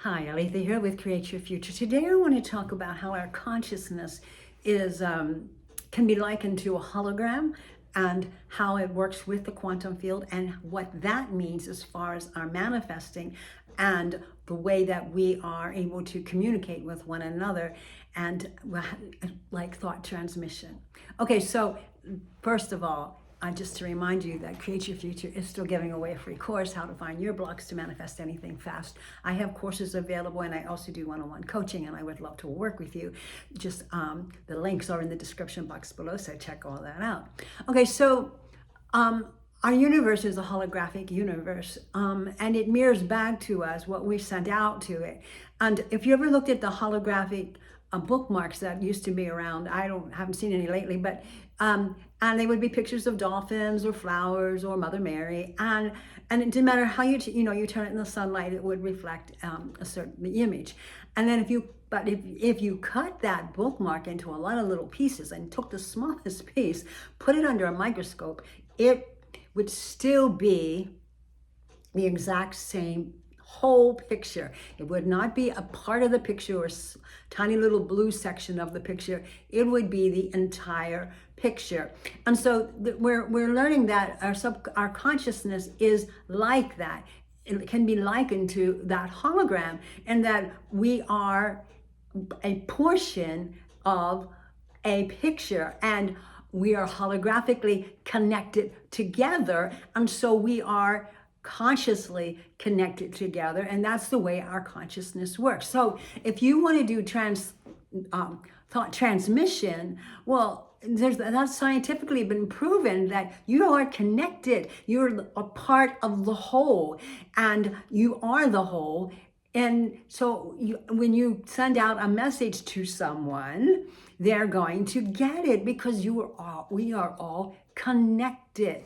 Hi, Aletha here with Create Your Future. Today I want to talk about how our consciousness is can be likened to a hologram and how it works with the quantum field and what that means as far as our manifesting and the way that we are able to communicate with one another and like thought transmission. Okay, so first of all, just to remind you that Create Your Future is still giving away a free course, How to Find Your Blocks to Manifest Anything Fast. I have courses available and I also do one-on-one coaching and I would love to work with you. Just the links are in the description box below, so check all that out. Okay, so our universe is a holographic universe and it mirrors back to us what we sent out to it. And if you ever looked at the holographic bookmarks that used to be around, haven't seen any lately, but and they would be pictures of dolphins or flowers or Mother Mary, and it didn't matter how you turn it in the sunlight, it would reflect a certain image. And then if you cut that bookmark into a lot of little pieces and took the smallest piece, put it under a microscope, it would still be the exact same whole picture. It would not be a part of the picture or tiny little blue section of the picture. It would be the entire picture. And so we're learning that our consciousness is like that. It can be likened to that hologram, and that we are a portion of a picture, and we are holographically connected together, and so we are consciously connected together, and that's the way our consciousness works. So if you want to do thought transmission, well, that's scientifically been proven that you are connected. You're a part of the whole, and you are the whole. And so when you send out a message to someone, they're going to get it because we are all connected.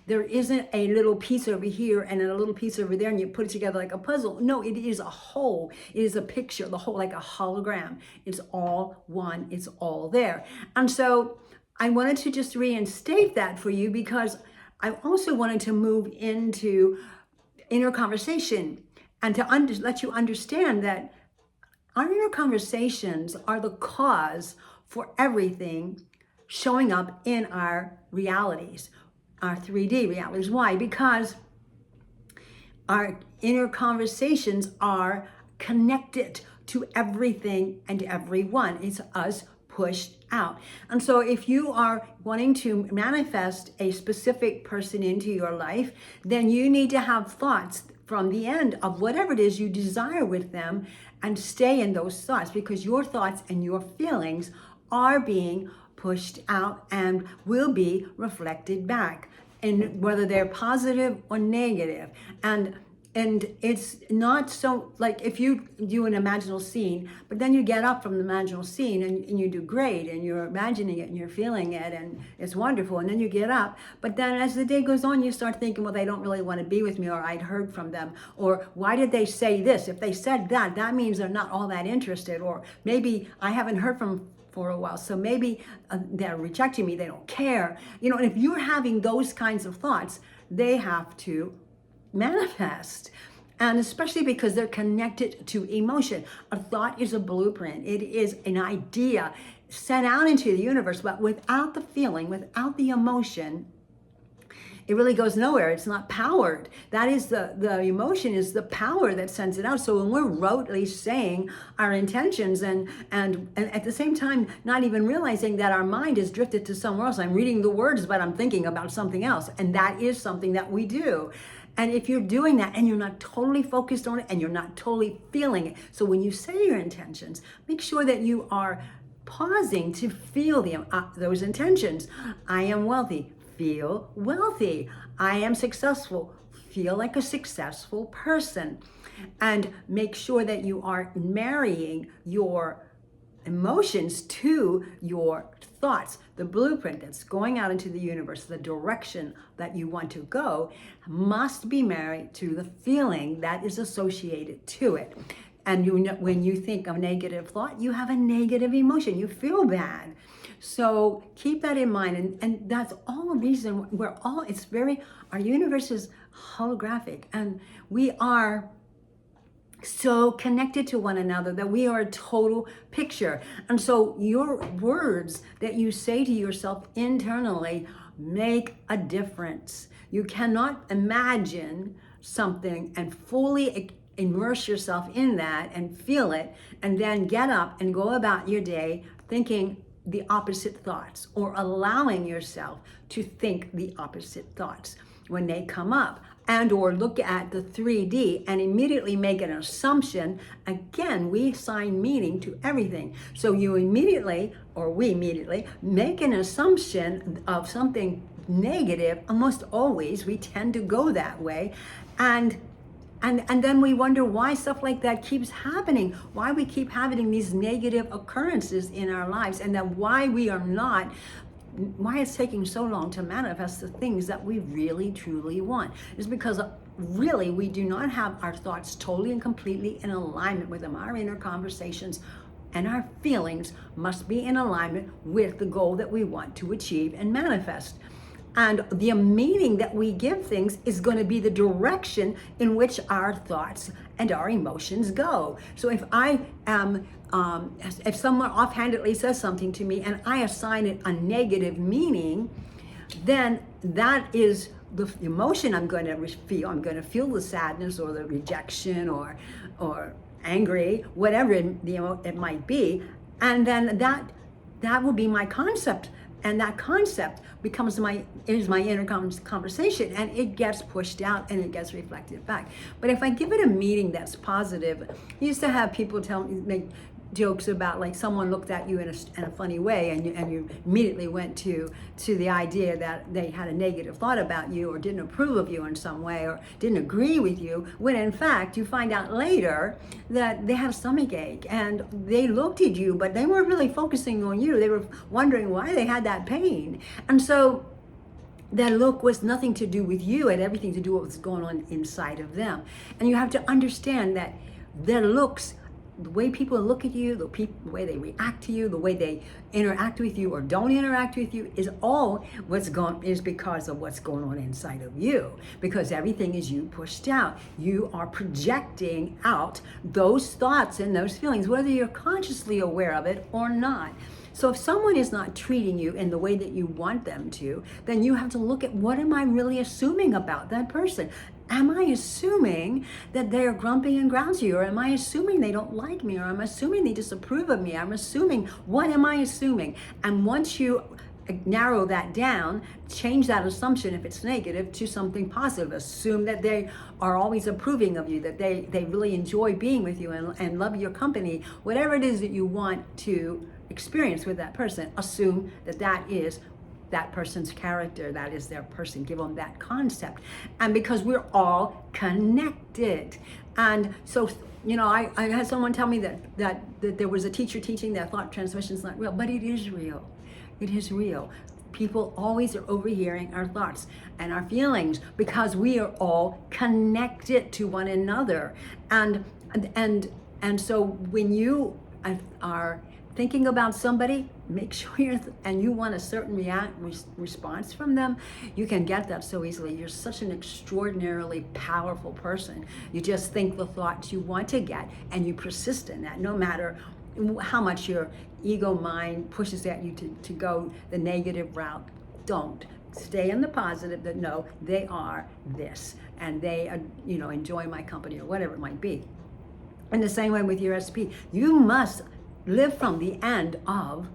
There isn't a little piece over here and a little piece over there and you put it together like a puzzle. No, it is a whole. It is a picture, the whole, like a hologram. It's all one, it's all there. And so I wanted to just reinstate that for you because I also wanted to move into inner conversation and to let you understand that our inner conversations are the cause for everything showing up in our realities, our 3D realities. Why? Because our inner conversations are connected to everything and everyone. It's us pushed out. And so if you are wanting to manifest a specific person into your life, then you need to have thoughts from the end of whatever it is you desire with them and stay in those thoughts, because your thoughts and your feelings are being pushed out and will be reflected back, and whether they're positive or negative. And it's not so, like if you do an imaginal scene, but then you get up from the imaginal scene and you do great and you're imagining it and you're feeling it and it's wonderful, and then you get up, but then as the day goes on you start thinking, well, they don't really want to be with me, or I'd heard from them, or why did they say this? If they said that, that means they're not all that interested, or maybe I haven't heard from for a while, so maybe they're rejecting me, they don't care. And if you're having those kinds of thoughts, they have to manifest. And especially because they're connected to emotion. A thought is a blueprint. It is an idea sent out into the universe, but without the feeling, without the emotion, it really goes nowhere. It's not powered. That is the emotion is the power that sends it out. So when we're rotely saying our intentions and at the same time not even realizing that our mind is drifted to somewhere else. I'm reading the words, but I'm thinking about something else. And that is something that we do. And if you're doing that and you're not totally focused on it and you're not totally feeling it, so when you say your intentions, make sure that you are pausing to feel those intentions. I am wealthy. Feel wealthy. I am successful. Feel like a successful person. And make sure that you are marrying your emotions to your thoughts. The blueprint that's going out into the universe, the direction that you want to go, must be married to the feeling that is associated to it. And when you think of negative thought, you have a negative emotion. You feel bad. So keep that in mind. And that's all the reason our universe is holographic, and we are so connected to one another that we are a total picture. And so your words that you say to yourself internally make a difference. You cannot imagine something and fully immerse yourself in that and feel it, and then get up and go about your day thinking the opposite thoughts, or allowing yourself to think the opposite thoughts when they come up, and or look at the 3D and immediately make an assumption. Again, we assign meaning to everything. So you immediately, or we immediately, make an assumption of something negative. Almost always we tend to go that way, and then we wonder why stuff like that keeps happening, why we keep having these negative occurrences in our lives, and then why it's taking so long to manifest the things that we really truly want. Is because really we do not have our thoughts totally and completely in alignment with them. Our inner conversations and our feelings must be in alignment with the goal that we want to achieve and manifest. And the meaning that we give things is going to be the direction in which our thoughts and our emotions go. So if I am, if someone offhandedly says something to me and I assign it a negative meaning, then that is the emotion I'm going to feel. I'm going to feel the sadness or the rejection or angry, whatever it might be. And then that will be my concept. And that concept becomes my inner conversation, and it gets pushed out and it gets reflected back. But if I give it a meaning that's positive, I used to have people make jokes about, like, someone looked at you in a funny way, and you immediately went to the idea that they had a negative thought about you or didn't approve of you in some way or didn't agree with you, when in fact you find out later that they had a stomach ache and they looked at you, but they weren't really focusing on you. They were wondering why they had that pain. And so that look was nothing to do with you, it had everything to do with what's going on inside of them. And you have to understand that their looks, the way people look at you, the way they react to you, the way they interact with you or don't interact with you, is all is because of what's going on inside of you. Because everything is you pushed out. You are projecting out those thoughts and those feelings, whether you're consciously aware of it or not. So if someone is not treating you in the way that you want them to, then you have to look at, what am I really assuming about that person? Am I assuming that they're grumpy and grouchy? Or am I assuming they don't like me? Or am I assuming they disapprove of me? What am I assuming? And once you narrow that down, change that assumption, if it's negative, to something positive. Assume that they are always approving of you, that they really enjoy being with you and love your company. Whatever it is that you want to experience with that person, assume that is that person's character, that is their person. Give them that concept. And because we're all connected. And so, I had someone tell me that there was a teacher teaching that thought transmission is not real, but it is real. It is real. People always are overhearing our thoughts and our feelings because we are all connected to one another. And so when you are thinking about somebody, make sure you want a certain response from them, you can get that so easily. You're such an extraordinarily powerful person. You just think the thoughts you want to get, and you persist in that, no matter how much your ego mind pushes at you to go the negative route. Don't. Stay in the positive, that no, they are this, and they enjoy my company, or whatever it might be. In the same way with your SP, you must live from the end of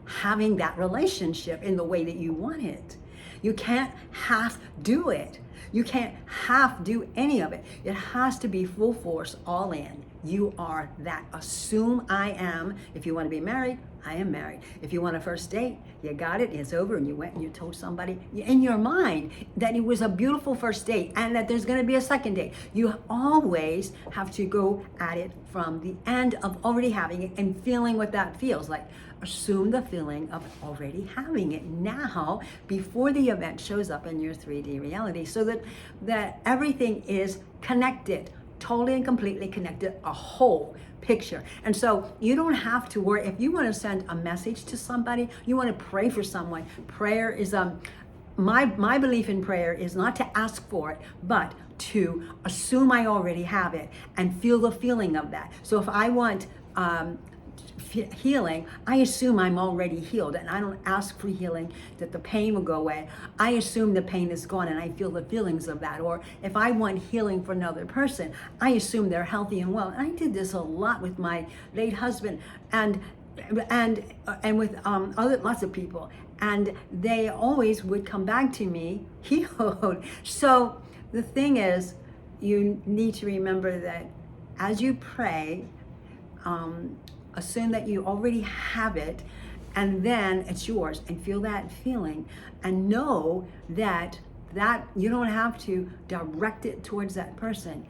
having that relationship in the way that you want it. You can't half do it. You can't half do any of it. It has to be full force, all in. You are that. Assume I am. If you want to be married, I am married. If you want a first date, you got it, it's over, and you went and you told somebody in your mind that it was a beautiful first date and that there's going to be a second date. You always have to go at it from the end of already having it and feeling what that feels like. Assume the feeling of already having it now before the event shows up in your 3D reality, so that everything is connected, totally and completely connected, a whole picture. And so you don't have to worry. If you want to send a message to somebody, you want to pray for someone, prayer is my belief in prayer is not to ask for it, but to assume I already have it and feel the feeling of that. So if I want healing, I assume I'm already healed, and I don't ask for healing that the pain will go away. I assume the pain is gone and I feel the feelings of that. Or if I want healing for another person, I assume they're healthy and well. And I did this a lot with my late husband and with lots of people, and they always would come back to me healed. So the thing is, you need to remember that as you pray, assume that you already have it, and then it's yours, and feel that feeling, and know that you don't have to direct it towards that person.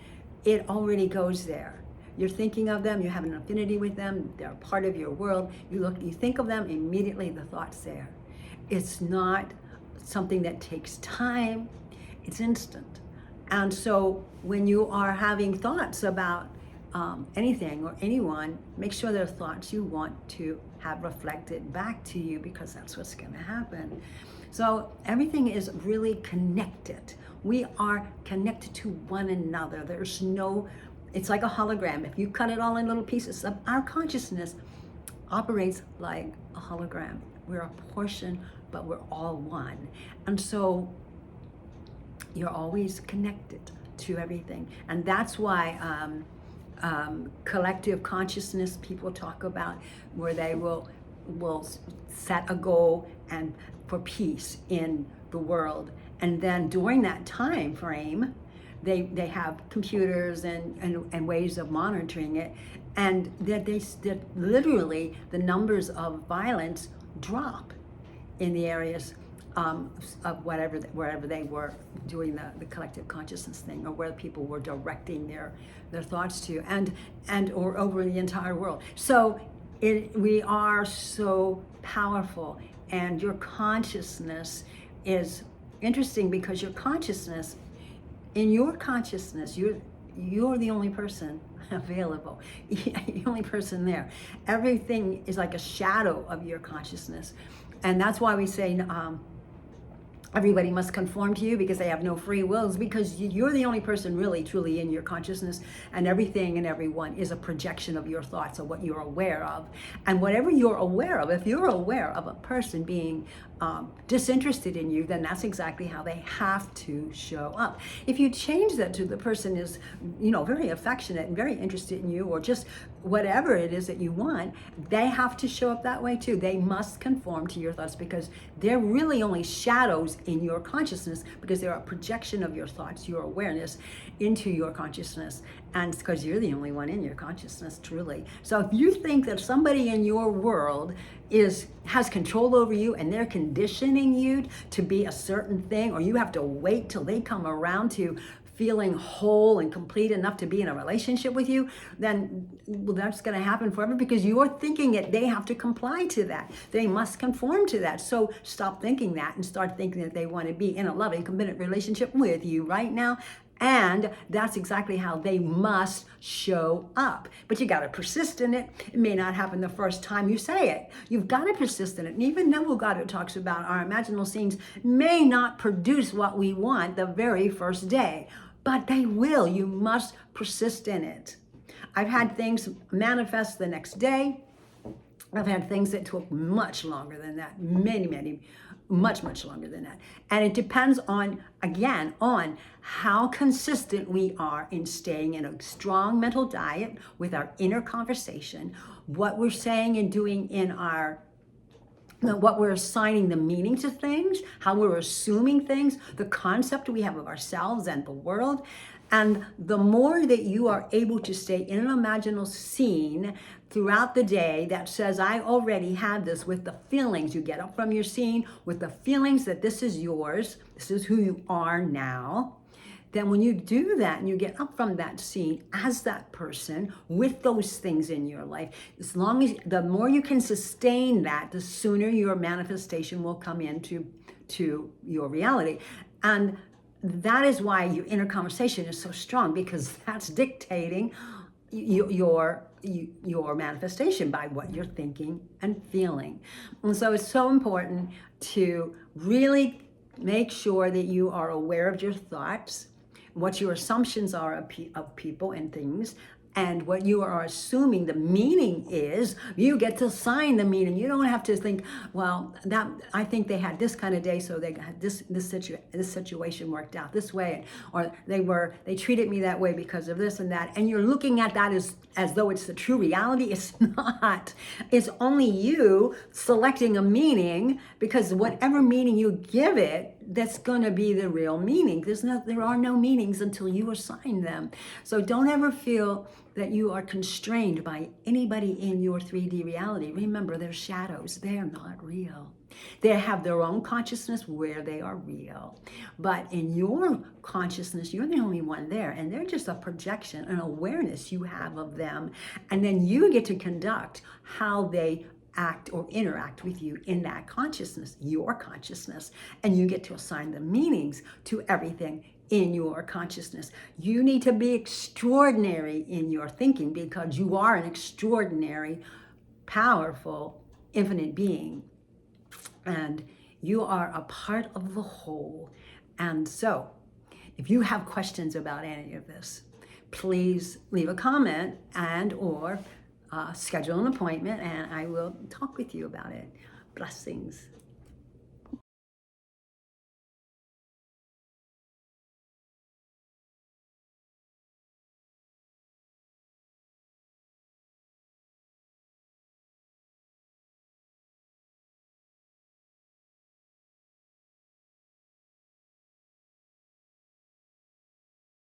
It already goes there. You're thinking of them, you have an affinity with them, they're a part of your world. You think of them, immediately the thought's there. It's not something that takes time, it's instant. And so when you are having thoughts about anything or anyone, make sure they're thoughts you want to have reflected back to you, because that's what's going to happen. So everything is really connected. We are connected to one another. It's like a hologram. If you cut it all in little pieces, our consciousness operates like a hologram. We're a portion, but we're all one. And so you're always connected to everything. And that's why collective consciousness people talk about, where they will set a goal and for peace in the world, and then during that time frame they have computers and ways of monitoring it, and that literally the numbers of violence drop in the areas of wherever they were doing the collective consciousness thing, or where people were directing their thoughts to, and or over the entire world. So we are so powerful, and your consciousness is interesting, because your consciousness, you're the only person available. You're the only person there. Everything is like a shadow of your consciousness. And that's why we say everybody must conform to you, because they have no free wills, because you're the only person really truly in your consciousness, and everything and everyone is a projection of your thoughts, of what you're aware of. And whatever you're aware of, if you're aware of a person being disinterested in you, then that's exactly how they have to show up. If you change that to the person is, very affectionate and very interested in you, or just whatever it is that you want, they have to show up that way too. They must conform to your thoughts, because they're really only shadows in your consciousness, because they're a projection of your thoughts, your awareness into your consciousness. And it's because you're the only one in your consciousness, truly. So if you think that somebody in your world has control over you, and they're conditioning you to be a certain thing, or you have to wait till they come around to feeling whole and complete enough to be in a relationship with you, then that's going to happen forever, because you're thinking that they have to comply to that. They must conform to that. So stop thinking that and start thinking that they want to be in a loving, committed relationship with you right now. And that's exactly how they must show up. But you got to persist in it. It may not happen the first time you say it. You've got to persist in it. And even Neville Goddard talks about our imaginal scenes may not produce what we want the very first day, but they will. You must persist in it. I've had things manifest the next day. I've had things that took much longer than that, much longer than that. And it depends on how consistent we are in staying in a strong mental diet with our inner conversation, what we're saying and doing in what we're assigning the meaning to things, how we're assuming things, the concept we have of ourselves and the world. And the more that you are able to stay in an imaginal scene throughout the day that says, I already have this, with the feelings, you get up from your scene with the feelings that this is yours, this is who you are now, then when you do that and you get up from that scene as that person with those things in your life, the more you can sustain that, the sooner your manifestation will come into your reality. And that is why your inner conversation is so strong, because that's dictating your manifestation by what you're thinking and feeling. And so it's so important to really make sure that you are aware of your thoughts, what your assumptions are of people and things, and what you are assuming the meaning is. You get to assign the meaning. You don't have to think, well, that I think they had this kind of day, so they had this situation worked out this way, or they treated me that way because of this and that. And you're looking at that as though it's the true reality. It's not. It's only you selecting a meaning, because whatever meaning you give it, that's going to be the real meaning. There are no meanings until you assign them. So don't ever feel that you are constrained by anybody in your 3D reality. Remember, they're shadows. They're not real. They have their own consciousness where they are real. But in your consciousness, you're the only one there, and they're just a projection, an awareness you have of them. And then you get to conduct how they act or interact with you in that consciousness, your consciousness, and you get to assign the meanings to everything in your consciousness. You need to be extraordinary in your thinking, because you are an extraordinary, powerful, infinite being, and you are a part of the whole. And so if you have questions about any of this, please leave a comment and/or schedule an appointment, and I will talk with you about it. Blessings.